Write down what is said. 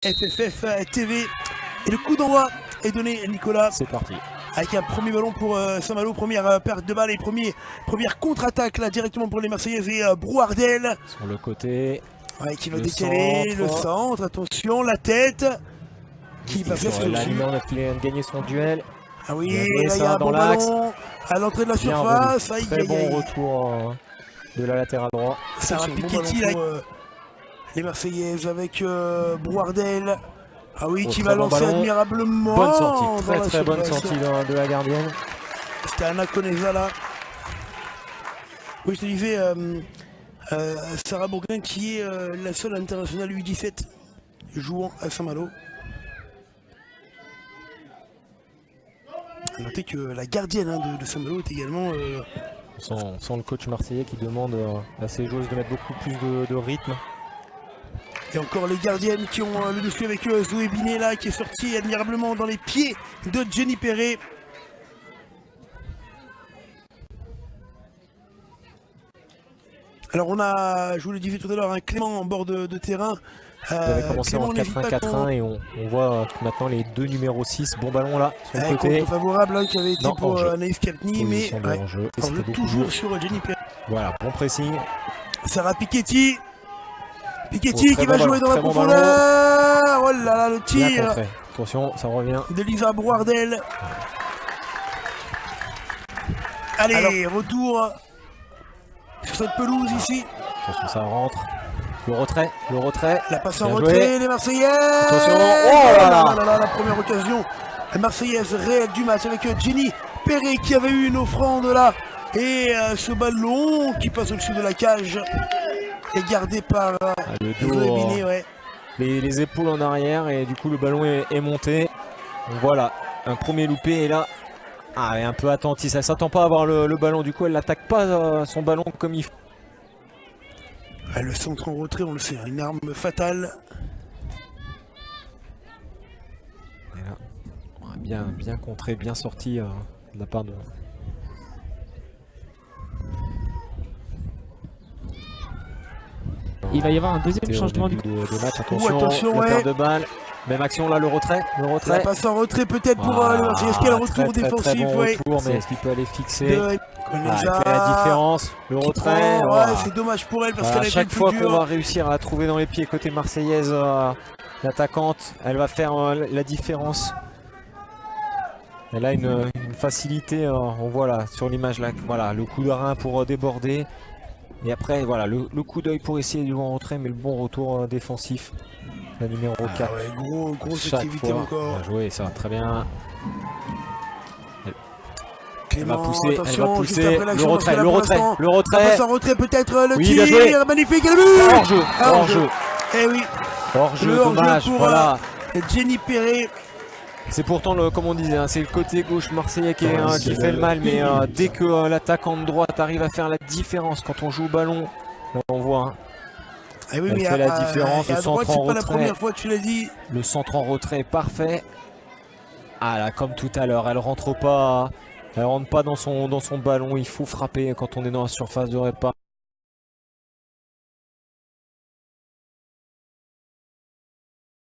FFF TV. Et le coup d'envoi est donné, Nicolas. C'est parti. Avec un premier ballon pour Saint-Malo, première perte de balle et première contre-attaque là directement pour les Marseillaises et Brouardel. Sur le côté. Ouais, qui va décaler le centre, attention, la tête. Qui va faire ce La ligne, on a gagné son duel. Ah oui, là il y a un bon ballon à l'entrée de la surface. Très bon retour de la latérale droite. Sarah Piketty là, les Marseillaises avec Brouardel. Ah oui, qui va lancer admirablement. Bonne sortie, très bonne sortie de la gardienne. C'était Anna Conesa là. Oui, je te disais, Sarah Bourguin qui est la seule internationale U17 jouant à Saint-Malo. Notez que la gardienne de Saint-Malo est également... Sans le coach marseillais qui demande à ses joueuses de mettre beaucoup plus de rythme. Et encore les gardiennes qui ont le dessus avec Zoé Binet là qui est sortie admirablement dans les pieds de Jenny Perret. Alors on a, je vous le disais tout à l'heure, un Clément en bord de terrain. On avait commencé en 4-1-4-1 et on voit maintenant les deux numéros 6. Bon ballon là, sur le côté. Favorable hein, qui avait été pour Anaïs Kapni, mais en jeu, toujours sur Jenny Perret. Voilà, bon pressing. Sarah Piketty. Piketty qui va jouer dans la profondeur. Oh là là, le tir. Attention, ça revient. De Lisa Brouardel. Allez, retour sur cette pelouse ici. Attention, ça rentre. Le retrait. La passe en retrait, les Marseillaises. Attention, oh là là. La première occasion. La Marseillaise réelle du match avec Jenny Perret qui avait eu une offrande là. Et ce ballon qui passe au-dessus de la cage est gardé par le dos, Binet, ouais. les épaules en arrière et du coup le ballon est monté. Donc voilà, un premier loupé et là, elle est un peu attentive, elle s'attend pas à avoir le ballon, du coup elle n'attaque pas son ballon comme il faut. Le centre en retrait, on le sait, une arme fatale. Et là, bien contré, bien sorti de la part de... Il va y avoir un deuxième changement du match. Attention, la perte de balle. Même action là, le retrait. La passe en retrait peut-être pour le Marseillais. Est-ce qu'il y a le retour défensif? Très bon retour, mais est-ce qu'il peut aller fixer? Elle fait la différence. Le retrait. C'est dommage pour elle parce qu'elle a été chaque fois qu'on va réussir à la trouver dans les pieds côté marseillaise, l'attaquante, elle va faire la différence. Elle a une facilité, on voit là sur l'image là, voilà, le coup de rein pour déborder. Et après, voilà, le coup d'œil pour essayer de jouer en retrait, mais le bon retour défensif. La numéro 4. Ouais, grosse activité encore. Bien joué, ça, très bien. Elle va pousser, le retrait. La passe en retrait peut-être, le tir, bien magnifique, le but. Hors-jeu. Eh oui. Hors-jeu, dommage, pour Jenny Perret. C'est pourtant, comme on disait, c'est le côté gauche marseillais qui fait le mal, mais dès que l'attaquant de droite arrive à faire la différence quand on joue au ballon, là on voit, elle fait la différence. Le centre en retrait, la première fois que tu l'as dit. Le centre en retrait est parfait. Ah là, comme tout à l'heure, elle rentre pas dans son ballon, il faut frapper quand on est dans la surface de réparation.